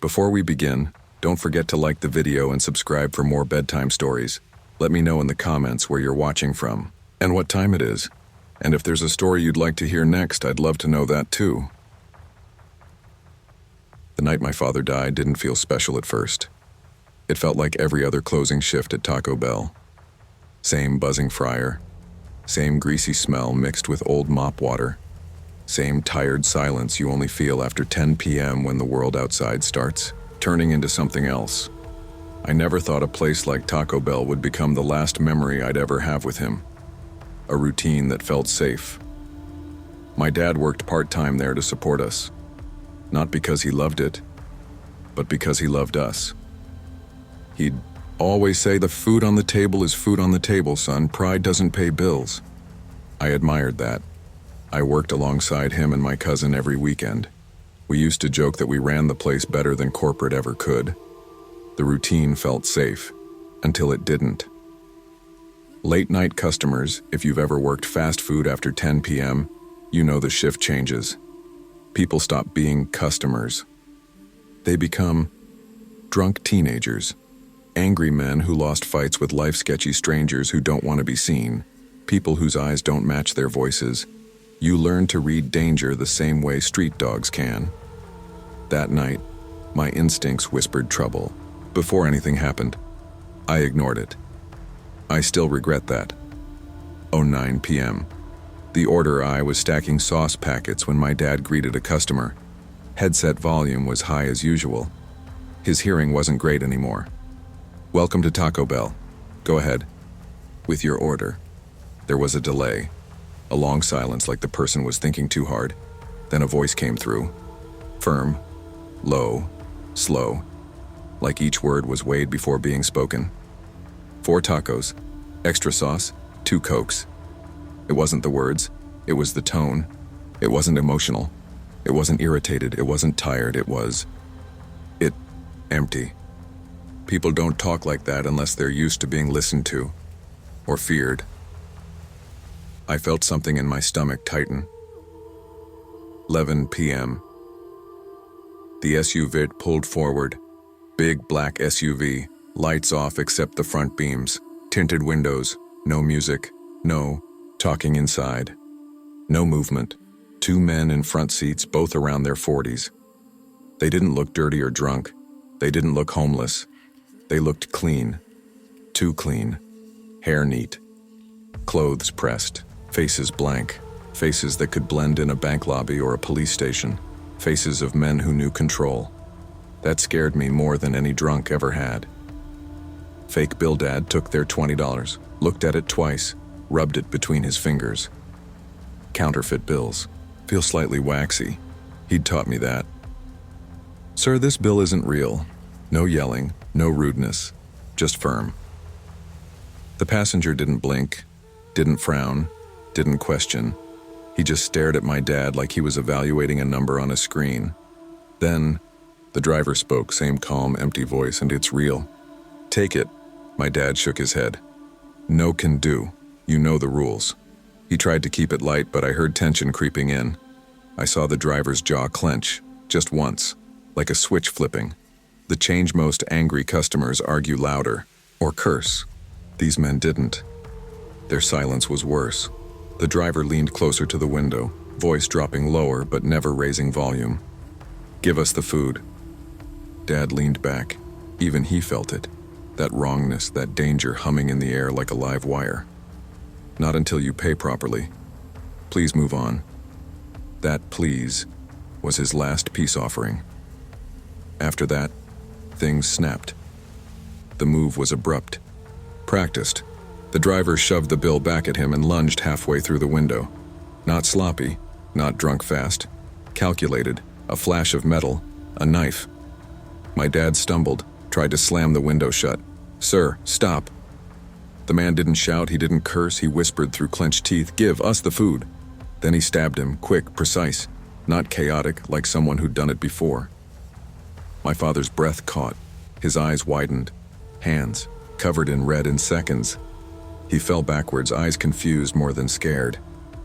Before we begin, don't forget to like the video and subscribe for more bedtime stories. Let me know in the comments where you're watching from and what time it is. And if there's a story you'd like to hear next, I'd love to know that too. The night my father died didn't feel special at first. It felt like every other closing shift at Taco Bell. Same buzzing fryer, same greasy smell mixed with old mop water, same tired silence you only feel after 10 p.m. when the world outside starts turning into something else. I never thought a place like Taco Bell would become the last memory I'd ever have with him. A routine that felt safe. My dad worked part-time there to support us. Not because he loved it, but because he loved us. He'd always say, "The food on the table is food on the table, son. Pride doesn't pay bills." I admired that. I worked alongside him and my cousin every weekend. We used to joke that we ran the place better than corporate ever could. The routine felt safe, until it didn't. Late-night customers, if you've ever worked fast food after 10 p.m., you know the shift changes. People stop being customers. They become drunk teenagers, angry men who lost fights with life-sketchy strangers who don't want to be seen, people whose eyes don't match their voices. You learn to read danger the same way street dogs can. That night, my instincts whispered trouble. Before anything happened, I ignored it. I still regret that. 09 p.m. The order I was stacking sauce packets when my dad greeted a customer. Headset volume was high as usual. His hearing wasn't great anymore. "Welcome to Taco Bell. Go ahead. With your order." There was a delay. A long silence like the person was thinking too hard. Then a voice came through. Firm, low, slow, like each word was weighed before being spoken. 4 tacos, extra sauce, 2 Cokes. It wasn't the words, it was the tone. It wasn't emotional. It wasn't irritated, it wasn't tired, it was empty. People don't talk like that unless they're used to being listened to, or feared. I felt something in my stomach tighten. 11 p.m. The SUV pulled forward. Big black SUV, lights off except the front beams, tinted windows, no music, no talking inside. No movement. 2 men in front seats, both around their 40s. They didn't look dirty or drunk. They didn't look homeless. They looked clean. Too clean. Hair neat. Clothes pressed. Faces blank. Faces that could blend in a bank lobby or a police station. Faces of men who knew control. That scared me more than any drunk ever had. Fake Bill Dad took their $20, looked at it twice, rubbed it between his fingers. Counterfeit bills. Feel slightly waxy. He'd taught me that. "Sir, this bill isn't real." No yelling, no rudeness, just firm. The passenger didn't blink, didn't frown, didn't question. He just stared at my dad like he was evaluating a number on a screen. Then, the driver spoke, same calm, empty voice, "And it's real." "Take it." My dad shook his head. "No can do. You know the rules." He tried to keep it light, but I heard tension creeping in. I saw the driver's jaw clench, just once, like a switch flipping. The change most angry customers argue louder, or curse. These men didn't. Their silence was worse. The driver leaned closer to the window, voice dropping lower but never raising volume. "Give us the food." Dad leaned back. Even he felt it. That wrongness, that danger humming in the air like a live wire. "Not until you pay properly. Please move on." That "please" was his last peace offering. After that, things snapped. The move was abrupt. Practiced. The driver shoved the bill back at him and lunged halfway through the window. Not sloppy, not drunk fast. Calculated, a flash of metal, a knife. My dad stumbled, tried to slam the window shut. "Sir, stop." The man didn't shout, he didn't curse, he whispered through clenched teeth, "Give us the food." Then he stabbed him, quick, precise, not chaotic like someone who'd done it before. My father's breath caught, his eyes widened, hands covered in red in seconds. He fell backwards, eyes confused more than scared,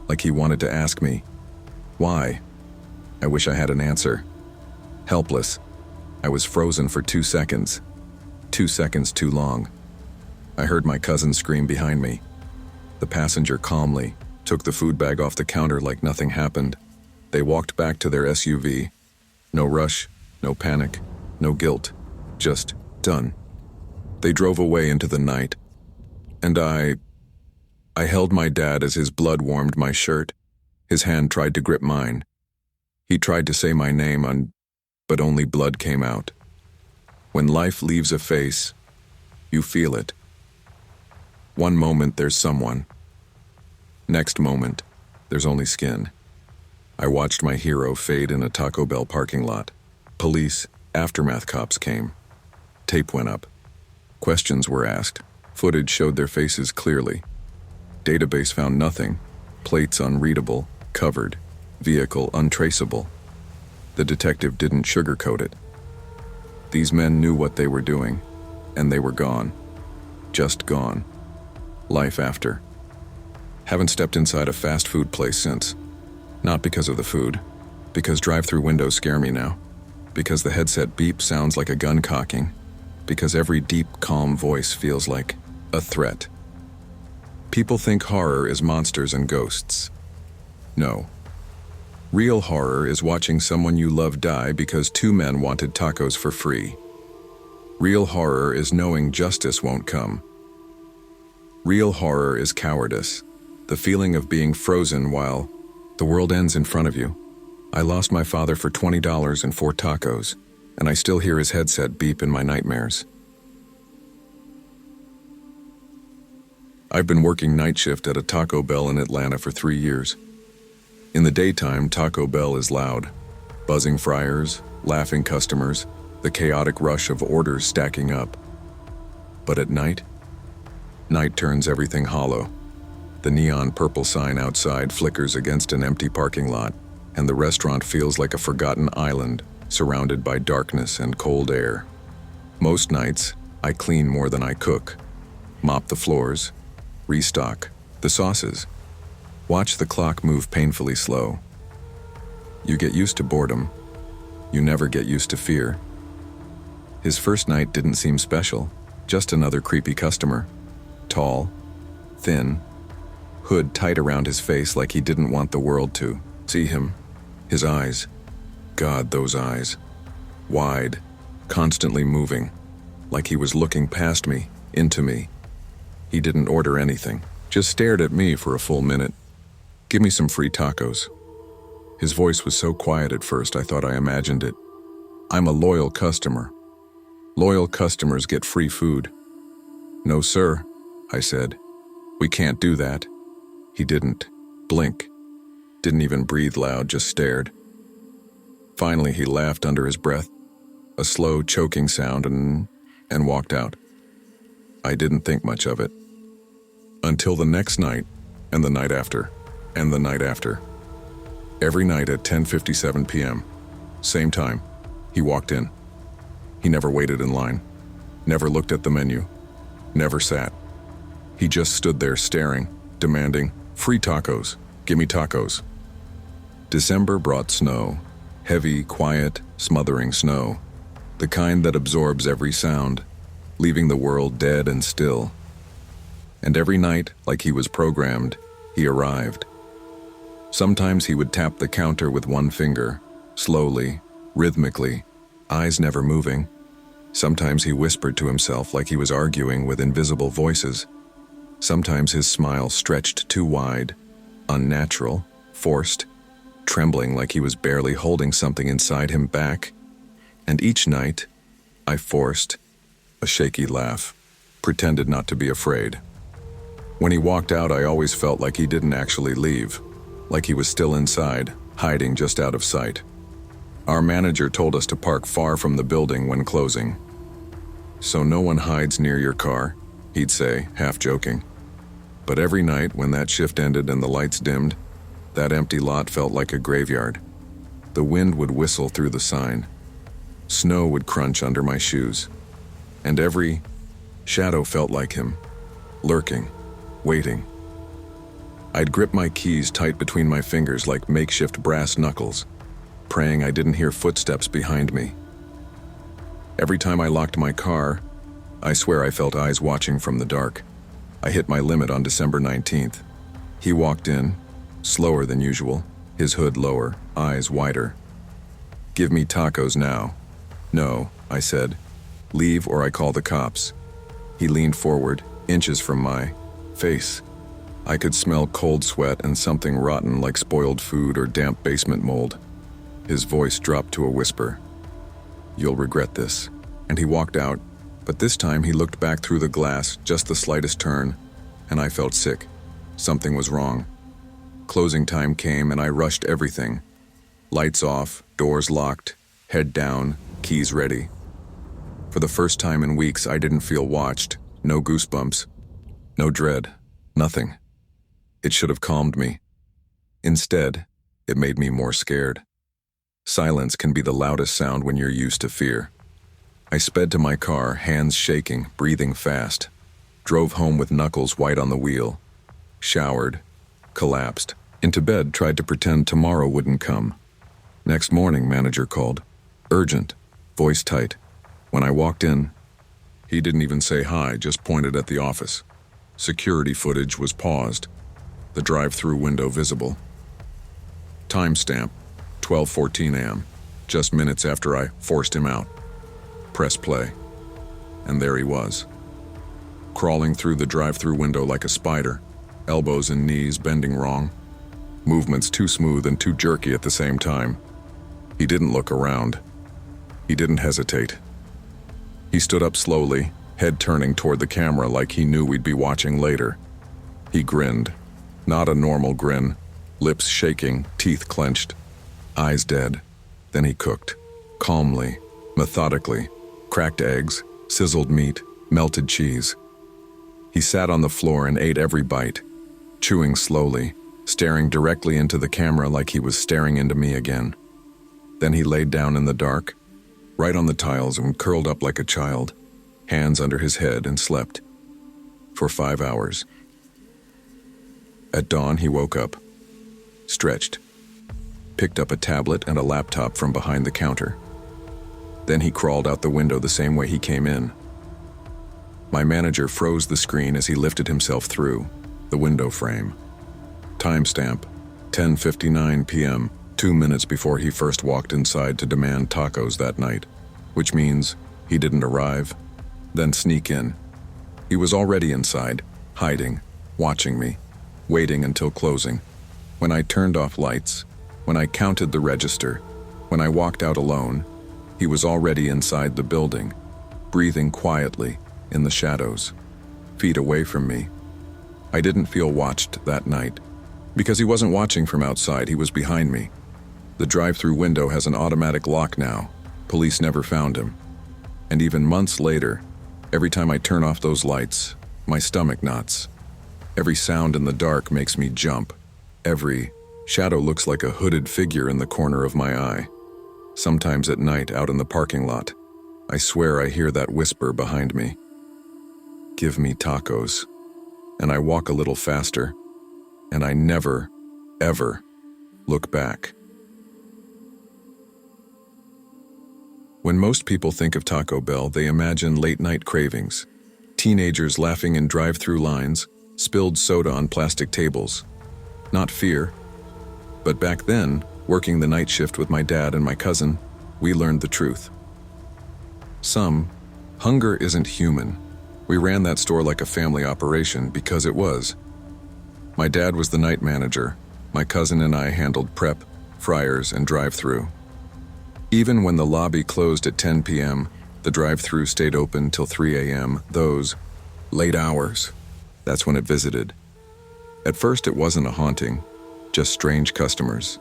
like he wanted to ask me, "Why?" I wish I had an answer. Helpless. I was frozen for 2 seconds. 2 seconds too long. I heard my cousin scream behind me. The passenger calmly took the food bag off the counter like nothing happened. They walked back to their SUV. No rush, no panic, no guilt. Just done. They drove away into the night. And I held my dad as his blood warmed my shirt. His hand tried to grip mine. He tried to say my name, but only blood came out. When life leaves a face, you feel it. One moment there's someone. Next moment, there's only skin. I watched my hero fade in a Taco Bell parking lot. Police, aftermath cops came. Tape went up. Questions were asked. Footage showed their faces clearly. Database found nothing. Plates unreadable, covered. Vehicle untraceable. The detective didn't sugarcoat it. These men knew what they were doing, and they were gone. Just gone. Life after. Haven't stepped inside a fast food place since. Not because of the food, because drive-thru windows scare me now, because the headset beep sounds like a gun cocking, because every deep, calm voice feels like a threat. People think horror is monsters and ghosts. No. Real horror is watching someone you love die because 2 men wanted tacos for free. Real horror is knowing justice won't come. Real horror is cowardice, the feeling of being frozen while the world ends in front of you. I lost my father for $20 and 4 tacos, and I still hear his headset beep in my nightmares. I've been working night shift at a Taco Bell in Atlanta for 3 years. In the daytime, Taco Bell is loud. Buzzing fryers, laughing customers, the chaotic rush of orders stacking up. But at night turns everything hollow. The neon purple sign outside flickers against an empty parking lot, and the restaurant feels like a forgotten island surrounded by darkness and cold air. Most nights, I clean more than I cook. Mop the floors, restock the sauces. Watch the clock move painfully slow. You get used to boredom. You never get used to fear. His first night didn't seem special, just another creepy customer. Tall, thin, hood tight around his face like he didn't want the world to see him. His eyes, God, those eyes. Wide, constantly moving, like he was looking past me, into me. He didn't order anything, just stared at me for a full minute. Give me some free tacos. His voice was so quiet at first I thought I imagined it. I'm a loyal customer. Loyal customers get free food. No, sir, I said. We can't do that. He didn't blink. Didn't even breathe loud, just stared. Finally, he laughed under his breath, a slow, choking sound, and walked out. I didn't think much of it. Until the next night, and the night after, and the night after. Every night at 10:57 p.m., same time, he walked in. He never waited in line, never looked at the menu, never sat. He just stood there staring, demanding, free tacos, give me tacos. December brought snow, heavy, quiet, smothering snow, the kind that absorbs every sound, leaving the world dead and still. And every night, like he was programmed, he arrived. Sometimes he would tap the counter with one finger, slowly, rhythmically, eyes never moving. Sometimes he whispered to himself like he was arguing with invisible voices. Sometimes his smile stretched too wide, unnatural, forced, trembling like he was barely holding something inside him back. And each night, I forced a shaky laugh, pretended not to be afraid. When he walked out, I always felt like he didn't actually leave, like he was still inside, hiding just out of sight. Our manager told us to park far from the building when closing. So no one hides near your car, he'd say, half joking. But every night when that shift ended and the lights dimmed, that empty lot felt like a graveyard. The wind would whistle through the sign. Snow would crunch under my shoes. And every shadow felt like him, lurking, waiting. I'd grip my keys tight between my fingers like makeshift brass knuckles, praying I didn't hear footsteps behind me. Every time I locked my car, I swear I felt eyes watching from the dark. I hit my limit on December 19th. He walked in, slower than usual, his hood lower, eyes wider. "Give me tacos now." "No," I said. "Leave or I call the cops." He leaned forward, inches from my face. I could smell cold sweat and something rotten like spoiled food or damp basement mold. His voice dropped to a whisper. "You'll regret this." And he walked out, but this time he looked back through the glass, just the slightest turn, and I felt sick. Something was wrong. Closing time came and I rushed everything. Lights off, doors locked, head down, keys ready. For the first time in weeks, I didn't feel watched. No goosebumps. No dread. Nothing. It should have calmed me. Instead, it made me more scared. Silence can be the loudest sound when you're used to fear. I sped to my car, hands shaking, breathing fast. Drove home with knuckles white on the wheel. Showered. Collapsed. Into bed, tried to pretend tomorrow wouldn't come. Next morning, manager called. Urgent. Voice tight. When I walked in, he didn't even say hi, just pointed at the office. Security footage was paused. The drive-through window visible. Timestamp, 12:14 a.m., just minutes after I forced him out. Press play. And there he was. Crawling through the drive-through window like a spider, elbows and knees bending wrong. Movements too smooth and too jerky at the same time. He didn't look around. He didn't hesitate. He stood up slowly, head turning toward the camera like he knew we'd be watching later. He grinned. Not a normal grin. Lips shaking, teeth clenched. Eyes dead. Then he cooked. Calmly, methodically. Cracked eggs, sizzled meat, melted cheese. He sat on the floor and ate every bite, chewing slowly, staring directly into the camera like he was staring into me again. Then he laid down in the dark, right on the tiles, and curled up like a child, hands under his head, and slept. For 5 hours. At dawn, he woke up, stretched, picked up a tablet and a laptop from behind the counter. Then he crawled out the window the same way he came in. My manager froze the screen as he lifted himself through the window frame. Timestamp, 10:59 p.m., 2 minutes before he first walked inside to demand tacos that night, which means he didn't arrive, then sneak in. He was already inside, hiding, watching me, waiting until closing. When I turned off lights, when I counted the register, when I walked out alone, he was already inside the building, breathing quietly in the shadows, feet away from me. I didn't feel watched that night, because he wasn't watching from outside, he was behind me. The drive-through window has an automatic lock now. Police never found him. And even months later, every time I turn off those lights, my stomach knots. Every sound in the dark makes me jump. Every shadow looks like a hooded figure in the corner of my eye. Sometimes at night, out in the parking lot, I swear I hear that whisper behind me. "Give me tacos." And I walk a little faster, and I never, ever look back. When most people think of Taco Bell, they imagine late-night cravings, teenagers laughing in drive-through lines, spilled soda on plastic tables. Not fear. But back then, working the night shift with my dad and my cousin, we learned the truth. Hunger isn't human. We ran that store like a family operation because it was. My dad was the night manager. My cousin and I handled prep, fryers, and drive-through. Even when the lobby closed at 10 p.m., the drive-through stayed open till 3 a.m., those late hours. That's when it visited. At first, it wasn't a haunting, just strange customers.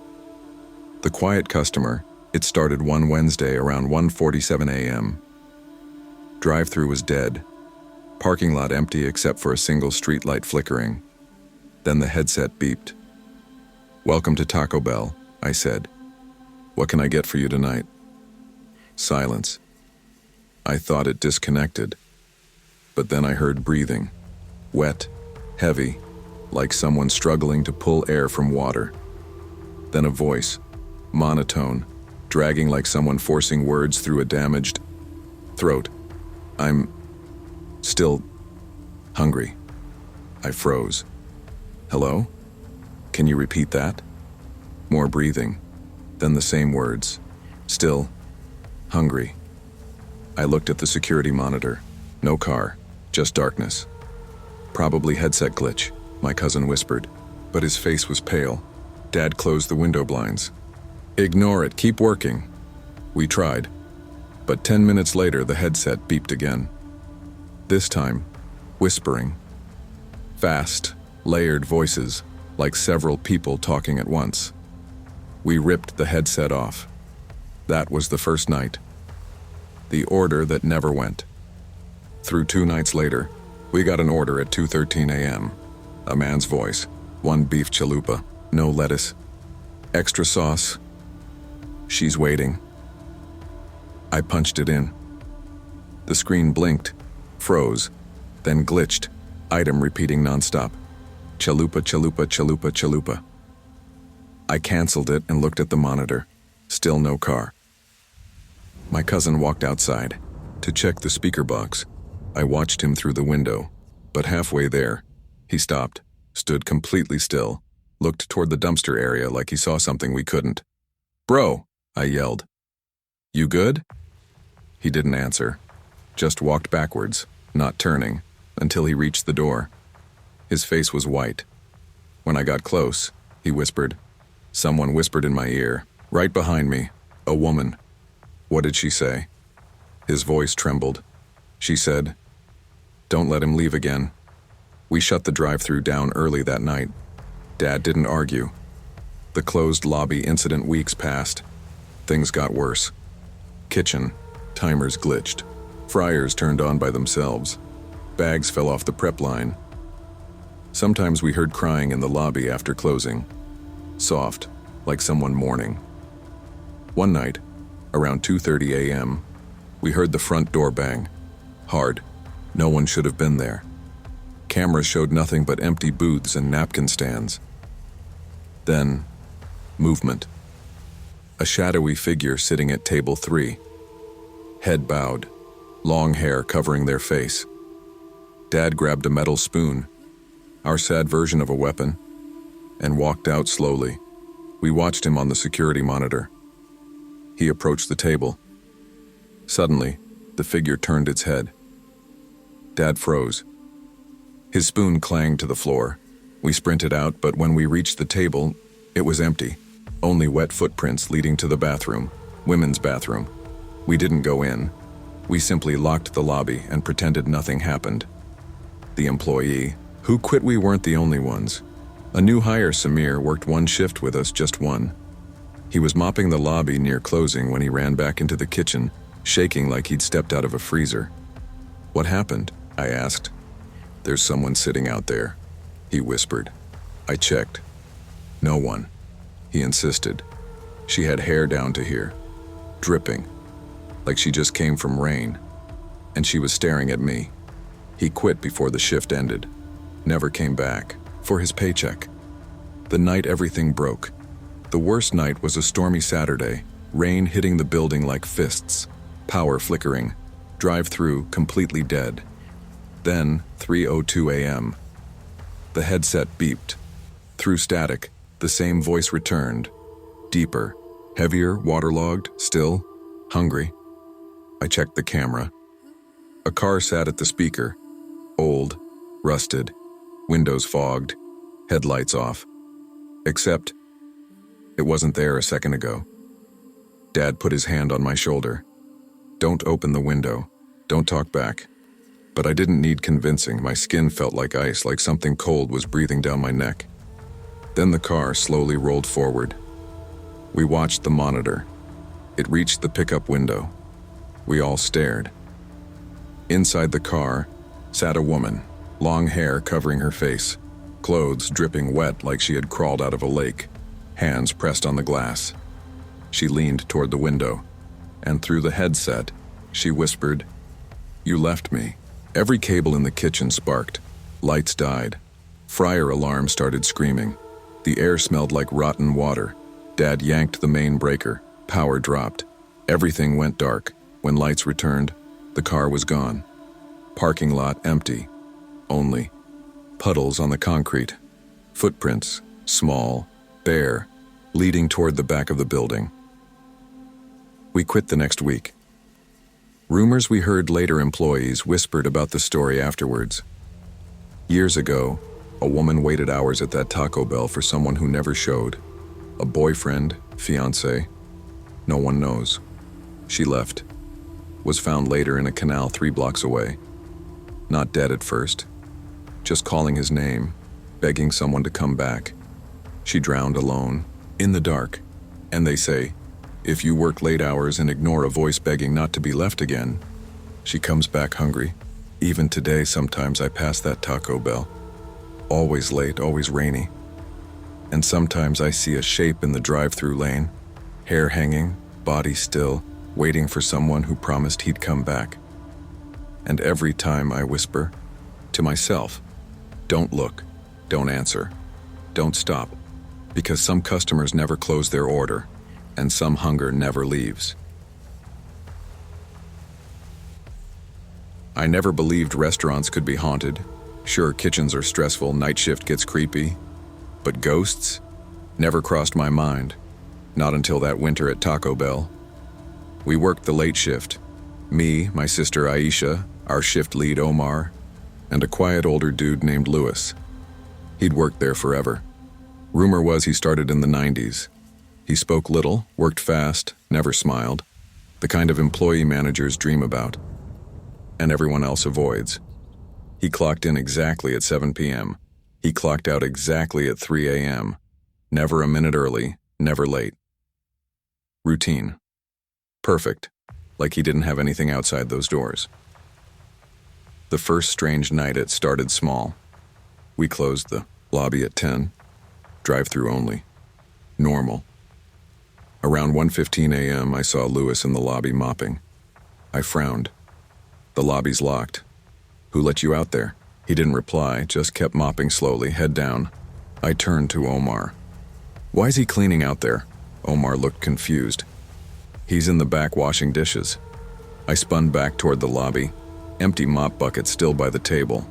The quiet customer, it started one Wednesday around 1:47 a.m. Drive-through was dead. Parking lot empty except for a single streetlight flickering. Then the headset beeped. "Welcome to Taco Bell," I said. "What can I get for you tonight?" Silence. I thought it disconnected. But then I heard breathing. Wet, heavy, like someone struggling to pull air from water. Then a voice, monotone, dragging like someone forcing words through a damaged throat. I'm still hungry. I froze. Hello? Can you repeat that? More breathing. Then the same words. Still hungry. I looked at the security monitor. No car, just darkness. Probably headset glitch, my cousin whispered, but his face was pale. Dad closed the window blinds. Ignore it, keep working. We tried, but 10 minutes later the headset beeped again. This time, whispering. Fast, layered voices, like several people talking at once. We ripped the headset off. That was the first night. The order that never went. Through 2 nights later, we got an order at 2:13 a.m. A man's voice, 1 beef chalupa, no lettuce, extra sauce. She's waiting. I punched it in. The screen blinked, froze, then glitched, item repeating nonstop. Chalupa, chalupa, chalupa, chalupa. I canceled it and looked at the monitor. Still no car. My cousin walked outside to check the speaker box. I watched him through the window, but halfway there, he stopped, stood completely still, looked toward the dumpster area like he saw something we couldn't. Bro, I yelled. You good? He didn't answer, just walked backwards, not turning, until he reached the door. His face was white. When I got close, he whispered. Someone whispered in my ear, right behind me, a woman. What did she say? His voice trembled. She said, "Don't let him leave again." We shut the drive-thru down early that night. Dad didn't argue. The closed lobby incident weeks passed. Things got worse. Kitchen, timers glitched. Fryers turned on by themselves. Bags fell off the prep line. Sometimes we heard crying in the lobby after closing. Soft, like someone mourning. One night, around 2:30 a.m., we heard the front door bang. Hard. No one should have been there. Cameras showed nothing but empty booths and napkin stands. Then, movement. A shadowy figure sitting at table 3. Head bowed, long hair covering their face. Dad grabbed a metal spoon, our sad version of a weapon, and walked out slowly. We watched him on the security monitor. He approached the table. Suddenly, the figure turned its head. Dad froze. His spoon clanged to the floor. We sprinted out, but when we reached the table, it was empty. Only wet footprints leading to the bathroom, women's bathroom. We didn't go in. We simply locked the lobby and pretended nothing happened. The employee, who quit, we weren't the only ones. A new hire, Samir, worked 1 shift with us, just 1. He was mopping the lobby near closing when he ran back into the kitchen, shaking like he'd stepped out of a freezer. What happened? I asked. There's someone sitting out there, he whispered. I checked. No one. He insisted. She had hair down to here, dripping, like she just came from rain, and she was staring at me. He quit before the shift ended. Never came back, for his paycheck. The night everything broke. The worst night was a stormy Saturday, rain hitting the building like fists, power flickering, drive-thru completely dead. Then, 3:02 a.m. The headset beeped. Through static, the same voice returned. Deeper, heavier, waterlogged, still, hungry. I checked the camera. A car sat at the speaker. Old, rusted, windows fogged, headlights off. Except, it wasn't there a second ago. Dad put his hand on my shoulder. Don't open the window. Don't talk back. But I didn't need convincing. My skin felt like ice, like something cold was breathing down my neck. Then the car slowly rolled forward. We watched the monitor. It reached the pickup window. We all stared. Inside the car sat a woman, long hair covering her face, clothes dripping wet like she had crawled out of a lake, hands pressed on the glass. She leaned toward the window, and through the headset, she whispered, "You left me." Every cable in the kitchen sparked. Lights died. Fryer alarm started screaming. The air smelled like rotten water. Dad yanked the main breaker. Power dropped. Everything went dark. When lights returned, The car was gone. Parking lot empty. Only puddles on the concrete. Footprints, small, bare, leading toward the back of the building. We quit the next week. Rumors we heard later employees whispered about the story afterwards. Years ago, a woman waited hours at that Taco Bell for someone who never showed. A boyfriend, fiancé. No one knows. She left. Was found later in a canal 3 blocks away. Not dead at first. Just calling his name, begging someone to come back. She drowned alone, in the dark. And they say, if you work late hours and ignore a voice begging not to be left again, she comes back hungry. Even today, sometimes I pass that Taco Bell. Always late, always rainy. And sometimes I see a shape in the drive-thru lane, hair hanging, body still, waiting for someone who promised he'd come back. And every time I whisper to myself, don't look, don't answer, don't stop, because some customers never close their order, and some hunger never leaves. I never believed restaurants could be haunted. Sure, kitchens are stressful, night shift gets creepy, but ghosts never crossed my mind, not until that winter at Taco Bell. We worked the late shift. Me, my sister Aisha, our shift lead Omar, and a quiet older dude named Louis. He'd worked there forever. Rumor was he started in the 90s. He spoke little, worked fast, never smiled, the kind of employee managers dream about, and everyone else avoids. He clocked in exactly at 7 p.m. He clocked out exactly at 3 a.m. Never a minute early, never late. Routine. Perfect, like he didn't have anything outside those doors. The first strange night it started small. We closed the lobby at 10, drive-through only. Normal. Around 1:15 a.m. I saw Louis in the lobby mopping. I frowned. The lobby's locked. Who let you out there? He didn't reply, just kept mopping slowly, head down. I turned to Omar. Why is he cleaning out there? Omar looked confused. He's in the back washing dishes. I spun back toward the lobby, empty mop bucket still by the table.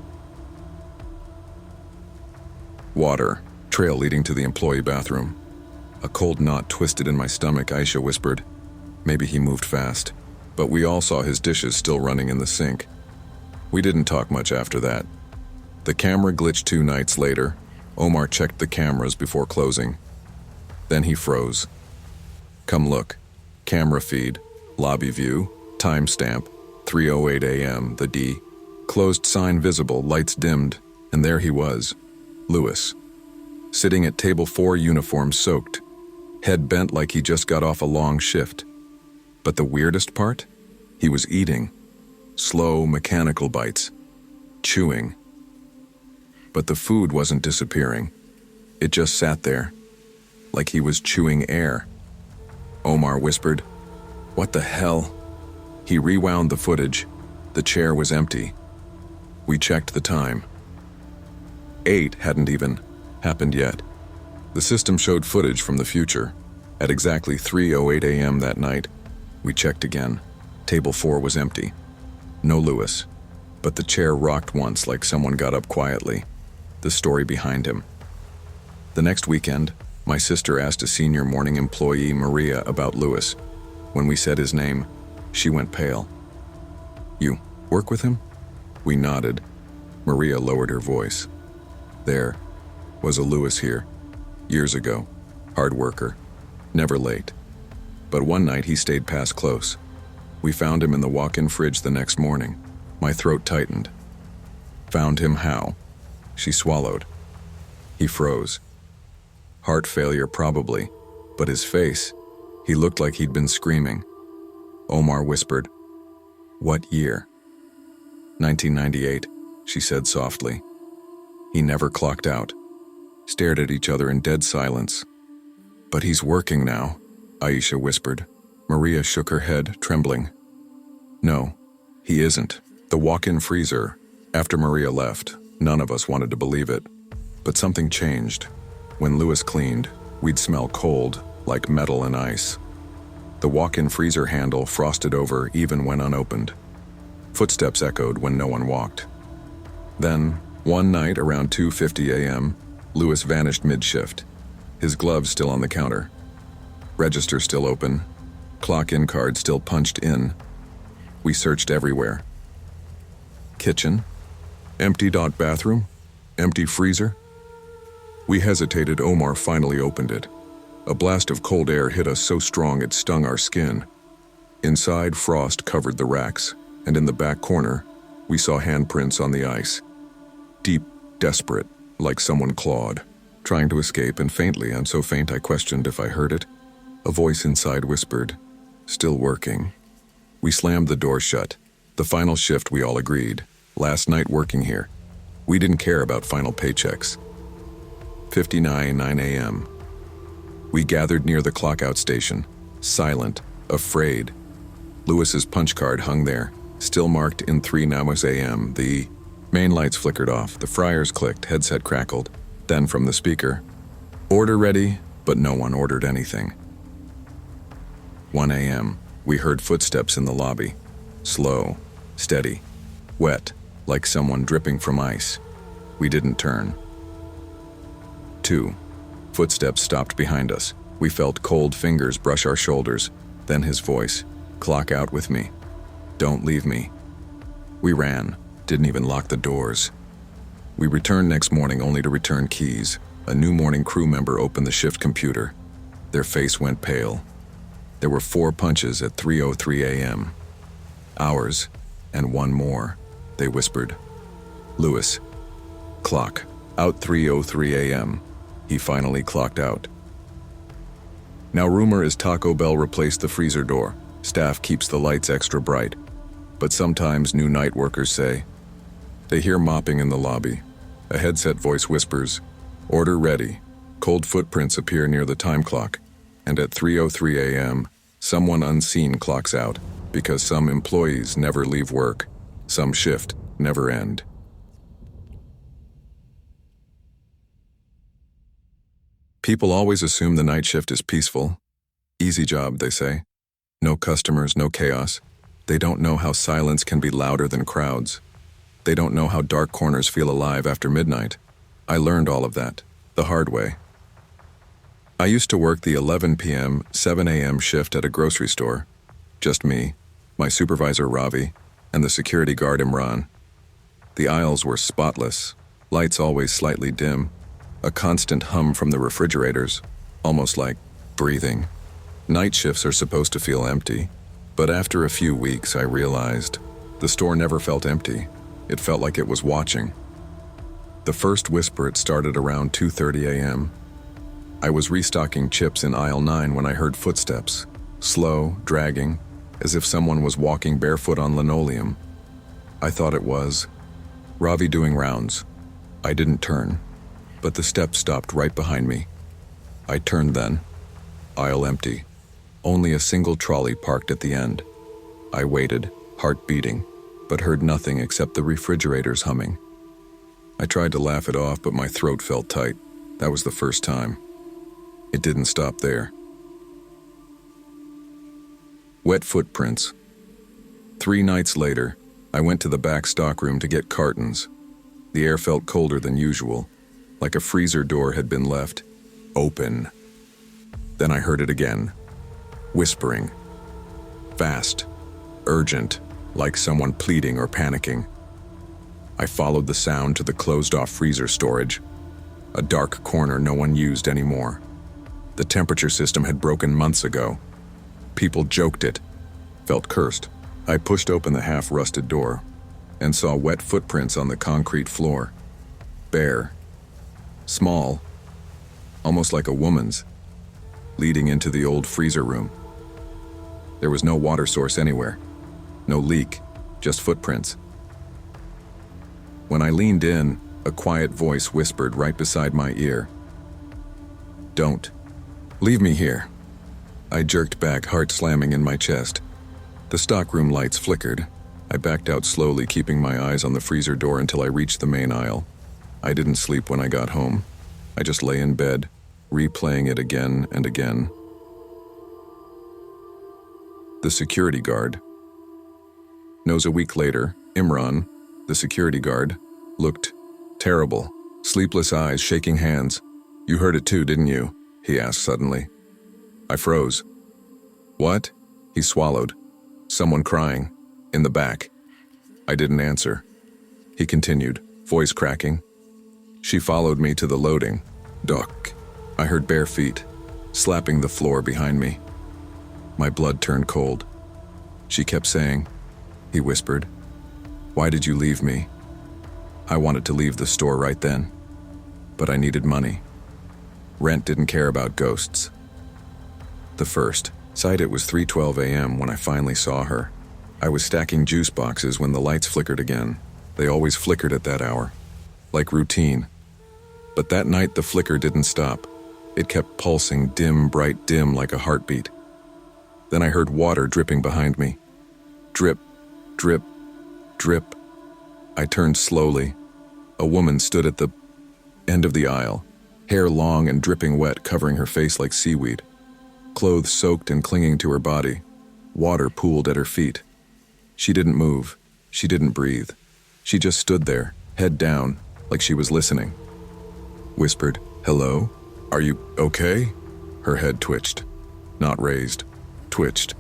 Water, trail leading to the employee bathroom. A cold knot twisted in my stomach, Aisha whispered. Maybe he moved fast, but we all saw his dishes still running in the sink. We didn't talk much after that. The camera glitched 2 nights later. Omar checked the cameras before closing. Then he froze. Come look. Camera feed, lobby view, timestamp, 3:08 a.m., the D. Closed sign visible, lights dimmed, and there he was, Louis. Sitting at table 4, uniform soaked, head bent like he just got off a long shift. But the weirdest part? He was eating. Slow, mechanical bites. Chewing. But the food wasn't disappearing. It just sat there, like he was chewing air. Omar whispered, "What the hell?" He rewound the footage. The chair was empty. We checked the time. 8 hadn't even happened yet. The system showed footage from the future. At exactly 3:08 a.m. that night, we checked again. Table 4 was empty. No Louis, but the chair rocked once like someone got up quietly. The story behind him. The next weekend, my sister asked a senior morning employee, Maria, about Louis. When we said his name, she went pale. You work with him? We nodded. Maria lowered her voice. There was a Louis here, years ago. Hard worker, never late. But one night he stayed past close. We found him in the walk-in fridge the next morning. My throat tightened. Found him how? She swallowed. He froze. Heart failure probably, but his face, he looked like he'd been screaming. Omar whispered, "What year?" 1998, she said softly. He never clocked out. Stared at each other in dead silence. But he's working now, Aisha whispered. Maria shook her head, trembling. No, he isn't. The walk-in freezer. After Maria left, none of us wanted to believe it. But something changed. When Louis cleaned, we'd smell cold, like metal and ice. The walk-in freezer handle frosted over even when unopened. Footsteps echoed when no one walked. Then, one night around 2:50 a.m., Lewis vanished mid-shift, his gloves still on the counter. Register still open, clock-in card still punched in. We searched everywhere. Kitchen? Empty. Bathroom? Empty freezer? We hesitated. Omar finally opened it. A blast of cold air hit us so strong it stung our skin. Inside, frost covered the racks, and in the back corner, we saw handprints on the ice. Deep, desperate, like someone clawed, trying to escape, and faintly, and so faint I questioned if I heard it. A voice inside whispered, "Still working." We slammed the door shut. The final shift, we all agreed. Last night working here. We didn't care about final paychecks. 9 a.m. We gathered near the clock-out station, silent, afraid. Lewis's punch card hung there, still marked in 3 a.m. The main lights flickered off, the fryers clicked, headset crackled. Then from the speaker, "Order ready," but no one ordered anything. 1 a.m. We heard footsteps in the lobby. Slow, steady, wet, like someone dripping from ice. We didn't turn. 2. Footsteps stopped behind us. We felt cold fingers brush our shoulders. Then his voice, "Clock out with me. Don't leave me." We ran, didn't even lock the doors. We returned next morning only to return keys. A new morning crew member opened the shift computer. Their face went pale. There were 4 punches at 3:03 a.m. Ours, and one more, they whispered. "Lewis, clock out 3:03 a.m. He finally clocked out. Now rumor is Taco Bell replaced the freezer door. Staff keeps the lights extra bright. But sometimes new night workers say, they hear mopping in the lobby. A headset voice whispers, "Order ready." Cold footprints appear near the time clock. And at 3:03 a.m., someone unseen clocks out, because some employees never leave work. Some shift never end. People always assume the night shift is peaceful. Easy job, they say. No customers, no chaos. They don't know how silence can be louder than crowds. They don't know how dark corners feel alive after midnight. I learned all of that, the hard way. I used to work the 11 p.m., 7 a.m. shift at a grocery store. Just me, my supervisor Ravi, and the security guard Imran. The aisles were spotless, lights always slightly dim, a constant hum from the refrigerators, almost like breathing. Night shifts are supposed to feel empty, but after a few weeks I realized the store never felt empty. It felt like it was watching. The first whisper, it started around 2:30 a.m. I was restocking chips in aisle 9 when I heard footsteps, slow, dragging, as if someone was walking barefoot on linoleum. I thought it was Ravi doing rounds. I didn't turn, but the steps stopped right behind me. I turned then. Aisle empty. Only a single trolley parked at the end. I waited, heart beating, but heard nothing except the refrigerators humming. I tried to laugh it off, but my throat felt tight. That was the first time. It didn't stop there. Wet footprints. 3 nights later, I went to the back stockroom to get cartons. The air felt colder than usual, like a freezer door had been left open. Then I heard it again, whispering. Fast, urgent, like someone pleading or panicking. I followed the sound to the closed-off freezer storage, a dark corner no one used anymore. The temperature system had broken months ago. People joked it, felt cursed. I pushed open the half-rusted door and saw wet footprints on the concrete floor. Bare, small, almost like a woman's, leading into the old freezer room. There was no water source anywhere, no leak, just footprints. When I leaned in, a quiet voice whispered right beside my ear, "Don't. Leave me here." I jerked back, heart slamming in my chest. The stockroom lights flickered. I backed out slowly, keeping my eyes on the freezer door until I reached the main aisle. I didn't sleep when I got home. I just lay in bed, replaying it again and again. The security guard. Knows a week later, Imran, the security guard, looked terrible. Sleepless eyes, shaking hands. You heard it too, didn't you? He asked suddenly. I froze. What? He swallowed. Someone crying. In the back. I didn't answer. He continued, voice cracking. She followed me to the loading dock. I heard bare feet, slapping the floor behind me. My blood turned cold. She kept saying, he whispered, why did you leave me? I wanted to leave the store right then, but I needed money. Rent didn't care about ghosts. The first sight, it was 3:12 a.m. when I finally saw her. I was stacking juice boxes when the lights flickered again. They always flickered at that hour, like routine. But that night the flicker didn't stop. It kept pulsing, dim, bright, dim, like a heartbeat. Then I heard water dripping behind me. Drip, drip, drip. I turned slowly. A woman stood at the end of the aisle, hair long and dripping wet, covering her face like seaweed. Clothes soaked and clinging to her body. Water pooled at her feet. She didn't move. She didn't breathe. She just stood there, head down, like she was listening. Whispered, hello? Are you okay? Her head twitched. Not raised. Twitched.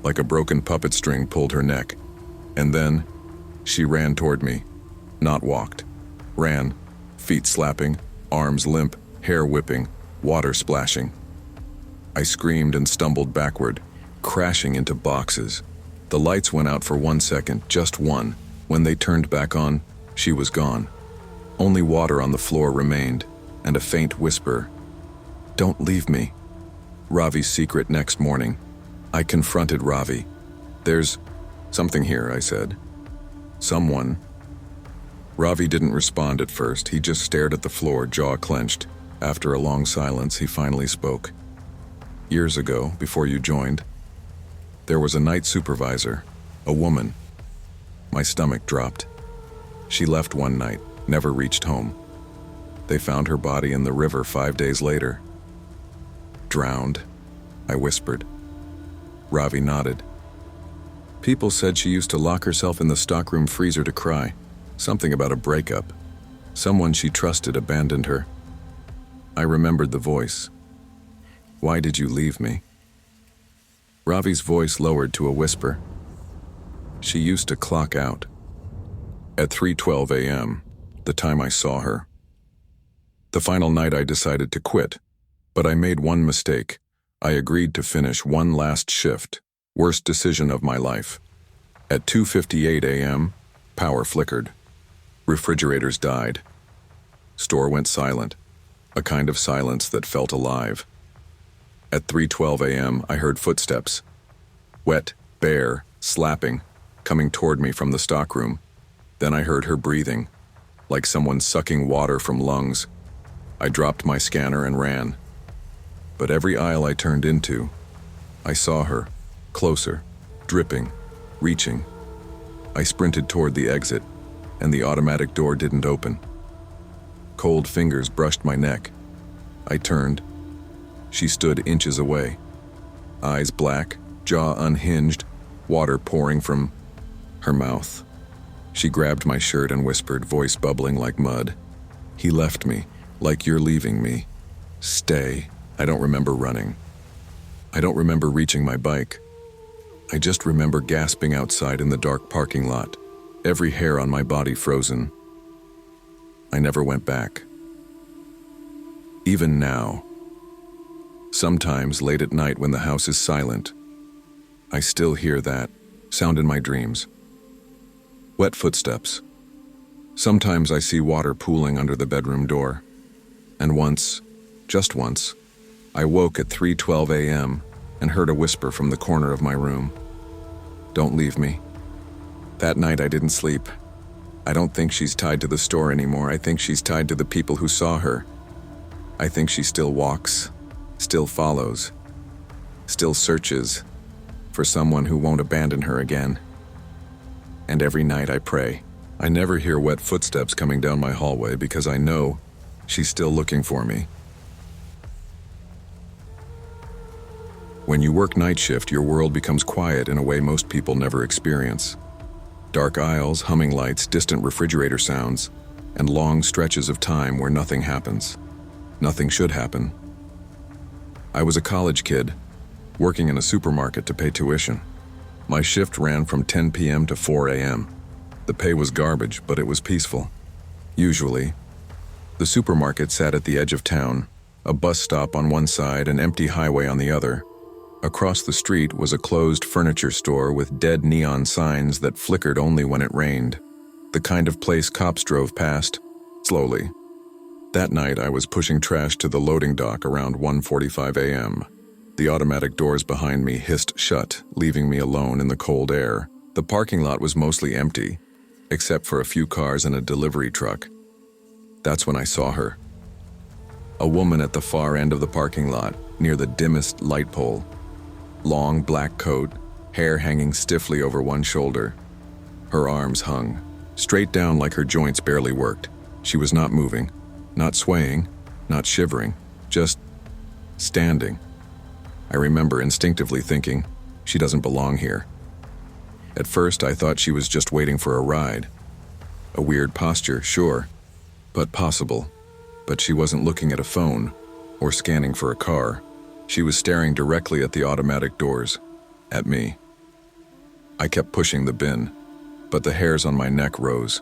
Like a broken puppet string pulled her neck. And then, she ran toward me. Not walked. Ran. Feet slapping, arms limp, hair whipping, water splashing. I screamed and stumbled backward, crashing into boxes. The lights went out for 1 second, just one. When they turned back on, she was gone. Only water on the floor remained, and a faint whisper. Don't leave me. Ravi's secret next morning. I confronted Ravi. There's something here, I said. Someone. Ravi didn't respond at first. He just stared at the floor, jaw clenched. After a long silence, he finally spoke. Years ago, before you joined, there was a night supervisor, a woman. My stomach dropped. She left one night, never reached home. They found her body in the river 5 days later. Drowned, I whispered. Ravi nodded. People said she used to lock herself in the stockroom freezer to cry. Something about a breakup. Someone she trusted abandoned her. I remembered the voice. Why did you leave me? Ravi's voice lowered to a whisper. She used to clock out. At 3:12 a.m., the time I saw her. The final night I decided to quit, but I made one mistake. I agreed to finish one last shift. Worst decision of my life. At 2:58 a.m., power flickered. Refrigerators died. Store went silent, a kind of silence that felt alive. At 3:12 a.m., I heard footsteps. Wet, bare, slapping, coming toward me from the stockroom. Then I heard her breathing, like someone sucking water from lungs. I dropped my scanner and ran. But every aisle I turned into, I saw her, closer, dripping, reaching. I sprinted toward the exit, and the automatic door didn't open. Cold fingers brushed my neck. I turned. She stood inches away. Eyes black, jaw unhinged, water pouring from her mouth. She grabbed my shirt and whispered, voice bubbling like mud. He left me, like you're leaving me. Stay. I don't remember running. I don't remember reaching my bike. I just remember gasping outside in the dark parking lot, every hair on my body frozen. I never went back. Even now, sometimes late at night when the house is silent, I still hear that sound in my dreams. Wet footsteps. Sometimes I see water pooling under the bedroom door. And once, just once, I woke at 3:12 a.m. and heard a whisper from the corner of my room. Don't leave me. That night I didn't sleep. I don't think she's tied to the store anymore. I think she's tied to the people who saw her. I think she still walks, still follows, still searches for someone who won't abandon her again. And every night I pray. I never hear wet footsteps coming down my hallway because I know she's still looking for me. When you work night shift, your world becomes quiet in a way most people never experience. Dark aisles, humming lights, distant refrigerator sounds, and long stretches of time where nothing happens. Nothing should happen. I was a college kid, working in a supermarket to pay tuition. My shift ran from 10 p.m. to 4 a.m. The pay was garbage, but it was peaceful. Usually, the supermarket sat at the edge of town, a bus stop on one side, an empty highway on the other. Across the street was a closed furniture store with dead neon signs that flickered only when it rained. The kind of place cops drove past, slowly. That night, I was pushing trash to the loading dock around 1:45 a.m. The automatic doors behind me hissed shut, leaving me alone in the cold air. The parking lot was mostly empty, except for a few cars and a delivery truck. That's when I saw her. A woman at the far end of the parking lot, near the dimmest light pole. Long black coat, hair hanging stiffly over one shoulder. Her arms hung, straight down like her joints barely worked. She was not moving, not swaying, not shivering, just standing. I remember instinctively thinking, she doesn't belong here. At first, I thought she was just waiting for a ride. A weird posture, sure, but possible. But she wasn't looking at a phone or scanning for a car. She was staring directly at the automatic doors, at me. I kept pushing the bin, but the hairs on my neck rose.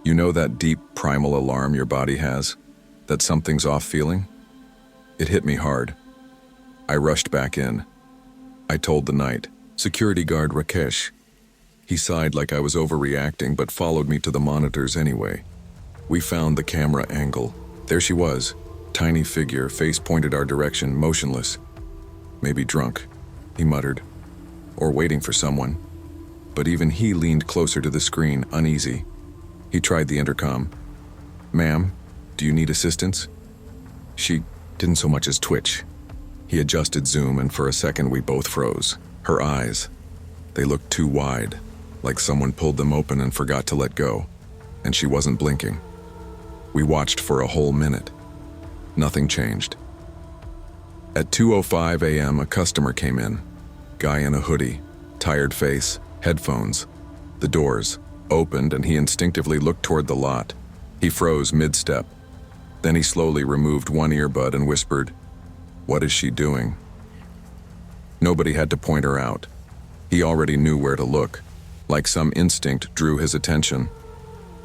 You know that deep primal alarm your body has? That something's off feeling? It hit me hard. I rushed back in. I told the night security guard Rakesh. He sighed like I was overreacting, but followed me to the monitors anyway. We found the camera angle. There she was, tiny figure, face pointed our direction, motionless. Maybe drunk, he muttered, or waiting for someone. But even he leaned closer to the screen, uneasy. He tried the intercom. "Ma'am, do you need assistance?" She didn't so much as twitch. He adjusted zoom, and for a second we both froze. Her eyes, they looked too wide, like someone pulled them open and forgot to let go, and she wasn't blinking. We watched for a whole minute. Nothing changed. At 2:05 a.m., a customer came in. Guy in a hoodie, tired face, headphones. The doors opened and he instinctively looked toward the lot. He froze mid-step. Then he slowly removed one earbud and whispered, "What is she doing?" Nobody had to point her out. He already knew where to look, like some instinct drew his attention.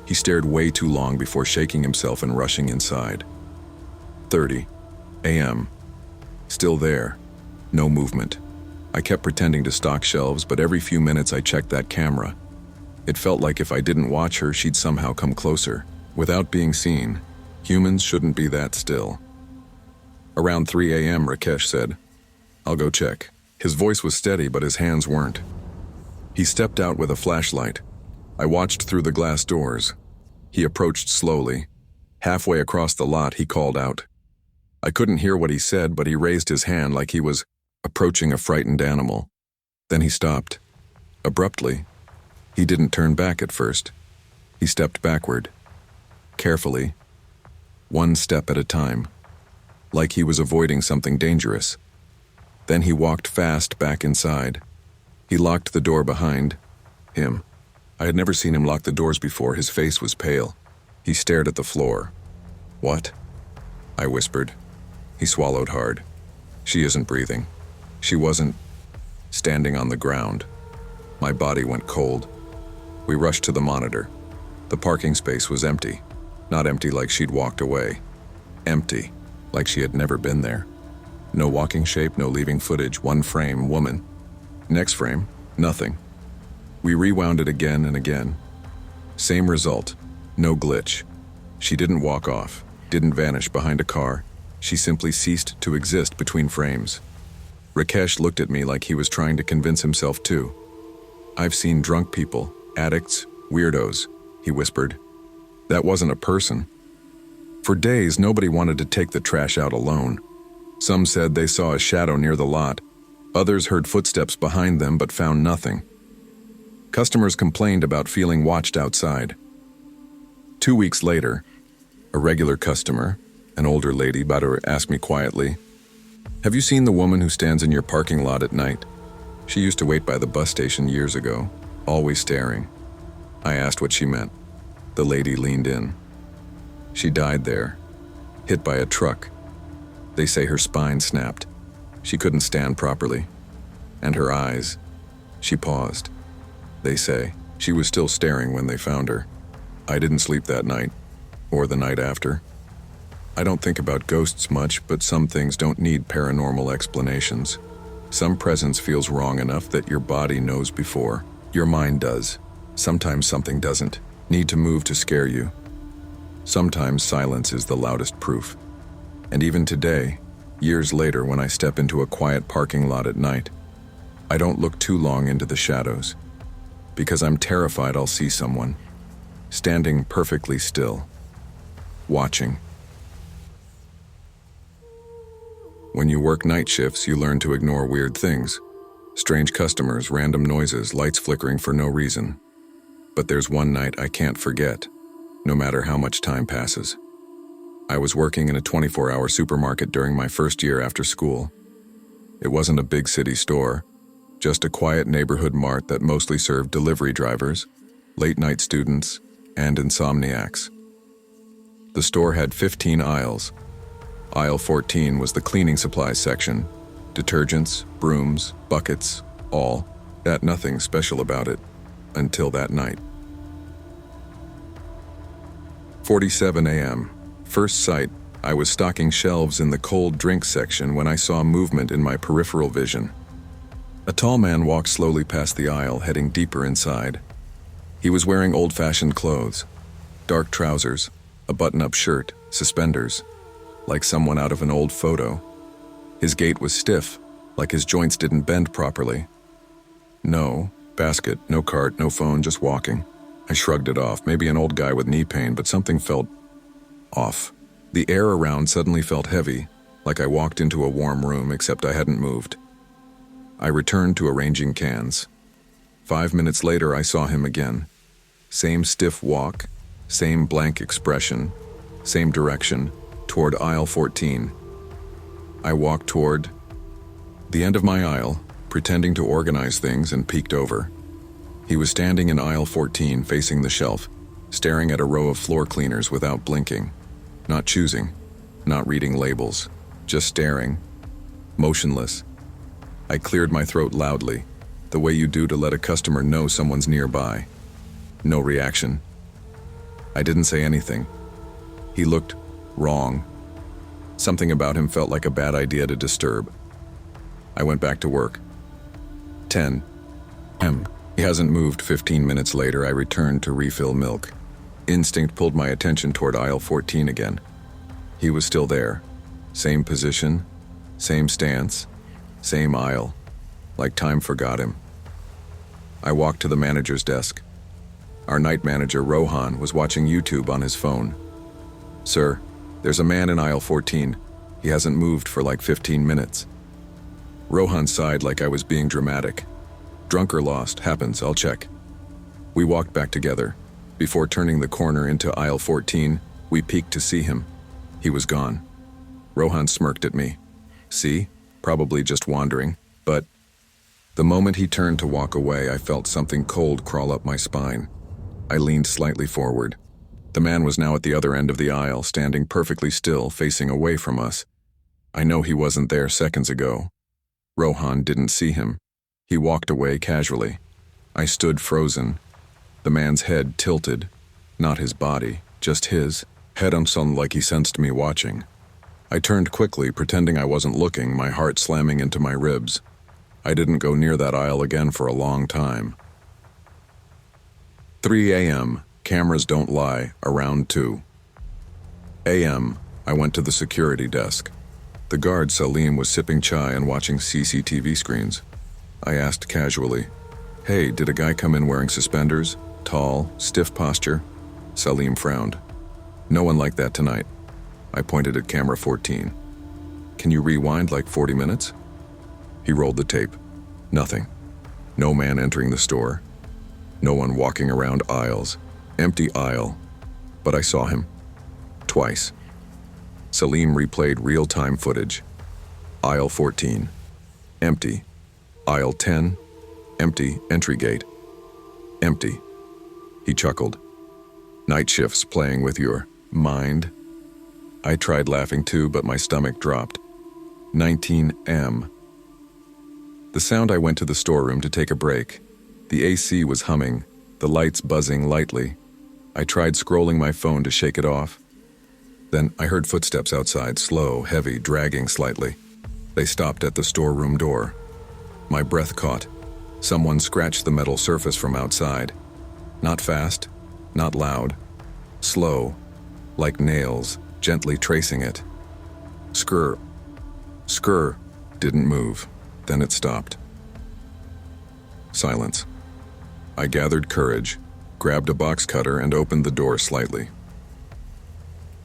He stared way too long before shaking himself and rushing inside. 30 a.m. Still there. No movement. I kept pretending to stock shelves, but every few minutes I checked that camera. It felt like if I didn't watch her, she'd somehow come closer. Without being seen, humans shouldn't be that still. Around 3 a.m., Rakesh said, "I'll go check." His voice was steady, but his hands weren't. He stepped out with a flashlight. I watched through the glass doors. He approached slowly. Halfway across the lot, he called out. I couldn't hear what he said, but he raised his hand like he was approaching a frightened animal. Then he stopped. Abruptly. He didn't turn back at first. He stepped backward. Carefully. One step at a time. Like he was avoiding something dangerous. Then he walked fast back inside. He locked the door behind him. I had never seen him lock the doors before. His face was pale. He stared at the floor. "What?" I whispered. He swallowed hard. "She isn't breathing. She wasn't standing on the ground." My body went cold. We rushed to the monitor. The parking space was empty. Not empty like she'd walked away. Empty, like she had never been there. No walking shape, no leaving footage. One frame, woman. Next frame, nothing. We rewound it again and again. Same result, no glitch. She didn't walk off, didn't vanish behind a car. She simply ceased to exist between frames. Rakesh looked at me like he was trying to convince himself too. "I've seen drunk people, addicts, weirdos," he whispered. "That wasn't a person." For days, nobody wanted to take the trash out alone. Some said they saw a shadow near the lot. Others heard footsteps behind them but found nothing. Customers complained about feeling watched outside. 2 weeks later, a regular customer, an older lady, Badr, asked me quietly, "Have you seen the woman who stands in your parking lot at night? She used to wait by the bus station years ago, always staring." I asked what she meant. The lady leaned in. She died there, hit by a truck. They say her spine snapped. She couldn't stand properly. And her eyes. She paused. They say she was still staring when they found her. I didn't sleep that night, or the night after. I don't think about ghosts much, but some things don't need paranormal explanations. Some presence feels wrong enough that your body knows before. Your mind does. Sometimes something doesn't need to move to scare you. Sometimes silence is the loudest proof. And even today, years later, when I step into a quiet parking lot at night, I don't look too long into the shadows, because I'm terrified I'll see someone, standing perfectly still, watching. When you work night shifts, you learn to ignore weird things. Strange customers, random noises, lights flickering for no reason. But there's one night I can't forget, no matter how much time passes. I was working in a 24-hour supermarket during my first year after school. It wasn't a big city store, just a quiet neighborhood mart that mostly served delivery drivers, late-night students, and insomniacs. The store had 15 aisles. Aisle 14 was the cleaning supplies section. Detergents, brooms, buckets, all. That nothing special about it, until that night. 4:47 a.m. First sight, I was stocking shelves in the cold drink section when I saw movement in my peripheral vision. A tall man walked slowly past the aisle, heading deeper inside. He was wearing old-fashioned clothes, dark trousers, a button-up shirt, suspenders, like someone out of an old photo. His gait was stiff, like his joints didn't bend properly. No basket, no cart, no phone, just walking. I shrugged it off, maybe an old guy with knee pain, but something felt off. The air around suddenly felt heavy, like I walked into a warm room, except I hadn't moved. I returned to arranging cans. 5 minutes later, I saw him again. Same stiff walk, same blank expression, same direction, toward aisle 14. I walked toward the end of my aisle, pretending to organize things, and peeked over. He was standing in aisle 14, facing the shelf, staring at a row of floor cleaners without blinking. Not choosing, not reading labels, just staring, motionless. I cleared my throat loudly, the way you do to let a customer know someone's nearby. No reaction. I didn't say anything. He looked wrong. Something about him felt like a bad idea to disturb. I went back to work. 10 p.m. He hasn't moved. 15 minutes later, I returned to refill milk. Instinct pulled my attention toward aisle 14 again. He was still there. Same position, same stance, same aisle, like time forgot him. I walked to the manager's desk. Our night manager, Rohan, was watching YouTube on his phone. "Sir, there's a man in aisle 14. He hasn't moved for like 15 minutes. Rohan sighed like I was being dramatic. "Drunk or lost, happens, I'll check." We walked back together. Before turning the corner into aisle 14, we peeked to see him. He was gone. Rohan smirked at me. "See? Probably just wandering, but..." The moment he turned to walk away, I felt something cold crawl up my spine. I leaned slightly forward. The man was now at the other end of the aisle, standing perfectly still, facing away from us. I know he wasn't there seconds ago. Rohan didn't see him. He walked away casually. I stood frozen. The man's head tilted. Not his body, just his head unsun, like he sensed me watching. I turned quickly, pretending I wasn't looking, my heart slamming into my ribs. I didn't go near that aisle again for a long time. 3 a.m. Cameras don't lie, around 2 a.m. I went to the security desk. The guard, Salim, was sipping chai and watching CCTV screens. I asked casually, "Hey, did a guy come in wearing suspenders? Tall, stiff posture?" Salim frowned. "No one like that tonight." I pointed at camera 14. "Can you rewind like 40 minutes? He rolled the tape. Nothing. No man entering the store. No one walking around aisles. Empty aisle. But I saw him. Twice. Salim replayed real-time footage. Aisle 14. Empty. Aisle 10. Empty. Entry gate. Empty. He chuckled. Night shifts playing with your mind? I tried laughing too, but my stomach dropped. 19M. The sound. I went to the storeroom to take a break. The AC was humming, the lights buzzing lightly. I tried scrolling my phone to shake it off. Then I heard footsteps outside, slow, heavy, dragging slightly. They stopped at the storeroom door. My breath caught. Someone scratched the metal surface from outside. Not fast, not loud. Slow, like nails, gently tracing it. Skrr. Skrr. Didn't move. Then it stopped. Silence. I gathered courage, grabbed a box cutter and opened the door slightly.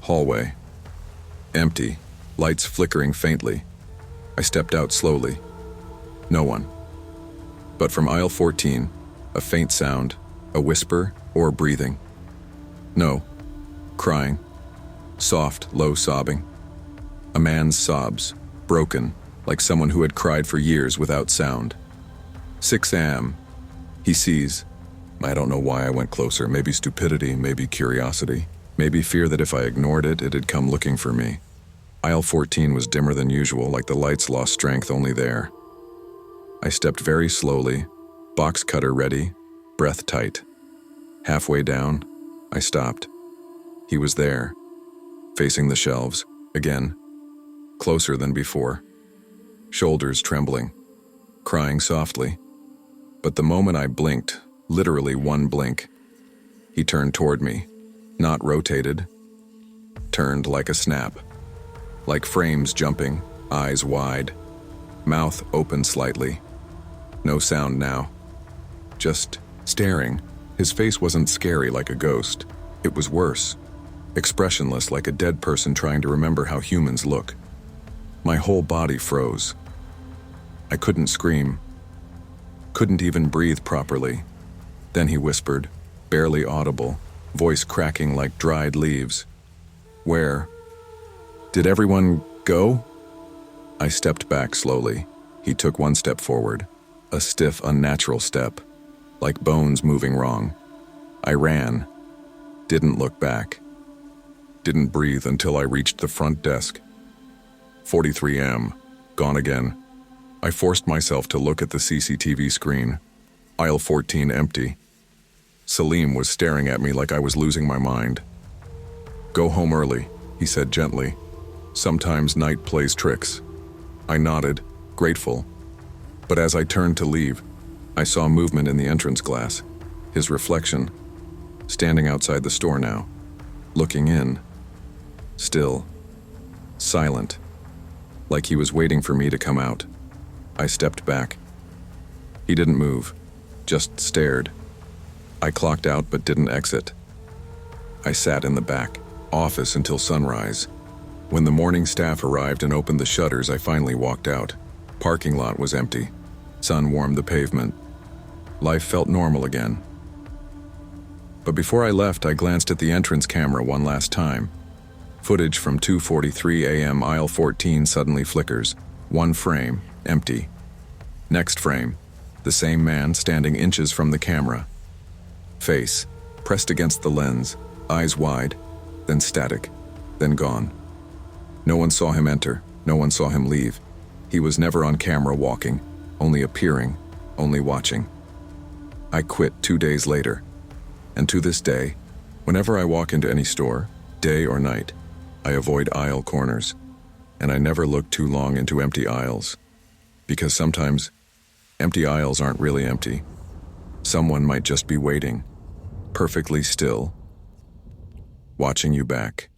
Hallway. Empty, lights flickering faintly. I stepped out slowly. No one. But from aisle 14, a faint sound, a whisper or breathing. No. Crying. Soft, low sobbing. A man's sobs, broken, like someone who had cried for years without sound. 6 a.m. He sees. I don't know why I went closer. Maybe stupidity, maybe curiosity, maybe fear that if I ignored it, it'd come looking for me. Aisle 14 was dimmer than usual, like the lights lost strength only there. I stepped very slowly, box cutter ready, breath tight. Halfway down, I stopped. He was there, facing the shelves, again, closer than before. Shoulders trembling, crying softly. But the moment I blinked, literally one blink, he turned toward me, not rotated, turned like a snap, like frames jumping, eyes wide, mouth open slightly. No sound now, just staring. His face wasn't scary like a ghost. It was worse, expressionless like a dead person trying to remember how humans look. My whole body froze. I couldn't scream, couldn't even breathe properly. Then he whispered, barely audible, voice cracking like dried leaves. Where? Did everyone go? I stepped back slowly. He took one step forward, a stiff, unnatural step, like bones moving wrong. I ran, didn't look back, didn't breathe until I reached the front desk. 43M, gone again. I forced myself to look at the CCTV screen. Aisle 14 empty. Salim was staring at me like I was losing my mind. Go home early, he said gently. Sometimes night plays tricks. I nodded, grateful. But as I turned to leave, I saw movement in the entrance glass. His reflection, standing outside the store now, looking in. Still, silent, like he was waiting for me to come out. I stepped back. He didn't move, just stared. I clocked out but didn't exit. I sat in the back office until sunrise. When the morning staff arrived and opened the shutters, I finally walked out. Parking lot was empty. Sun warmed the pavement. Life felt normal again. But before I left, I glanced at the entrance camera one last time. Footage from 2:43 a.m. aisle 14 suddenly flickers. One frame, empty. Next frame, the same man standing inches from the camera. Face, pressed against the lens, eyes wide, then static, then gone. No one saw him enter, no one saw him leave. He was never on camera walking, only appearing, only watching. I quit 2 days later, and to this day, whenever I walk into any store, day or night, I avoid aisle corners, and I never look too long into empty aisles, because sometimes empty aisles aren't really empty. Someone might just be waiting, perfectly still, watching you back.